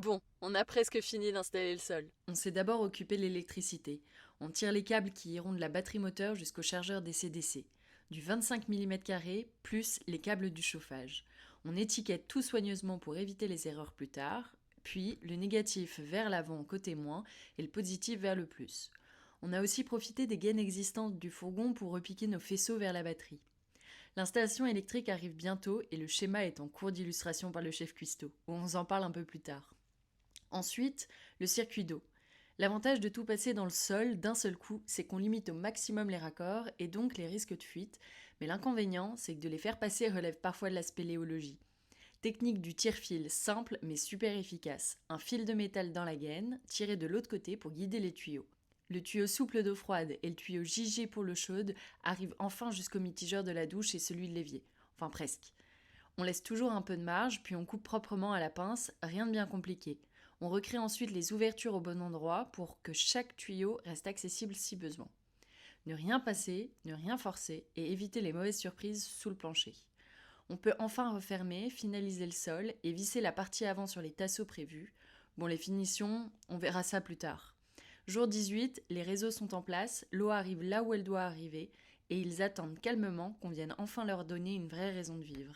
Bon, on a presque fini d'installer le sol. On s'est d'abord occupé de l'électricité. On tire les câbles qui iront de la batterie moteur jusqu'au chargeur DC-DC. Du 25 mm plus les câbles du chauffage. On étiquette tout soigneusement pour éviter les erreurs plus tard, puis le négatif vers l'avant côté moins et le positif vers le plus. On a aussi profité des gaines existantes du fourgon pour repiquer nos faisceaux vers la batterie. L'installation électrique arrive bientôt et le schéma est en cours d'illustration par le chef cuistot. On en parle un peu plus tard. Ensuite, le circuit d'eau. L'avantage de tout passer dans le sol d'un seul coup, c'est qu'on limite au maximum les raccords et donc les risques de fuite, mais l'inconvénient, c'est que de les faire passer relève parfois de la spéléologie. Technique du tire-fil simple mais super efficace. Un fil de métal dans la gaine, tiré de l'autre côté pour guider les tuyaux. Le tuyau souple d'eau froide et le tuyau JG pour l'eau chaude arrivent enfin jusqu'au mitigeur de la douche et celui de l'évier. Enfin presque. On laisse toujours un peu de marge, puis on coupe proprement à la pince, rien de bien compliqué. On recrée ensuite les ouvertures au bon endroit pour que chaque tuyau reste accessible si besoin. Ne rien passer, ne rien forcer et éviter les mauvaises surprises sous le plancher. On peut enfin refermer, finaliser le sol et visser la partie avant sur les tasseaux prévus. Bon, les finitions, on verra ça plus tard. Jour 18, les réseaux sont en place, l'eau arrive là où elle doit arriver et ils attendent calmement qu'on vienne enfin leur donner une vraie raison de vivre.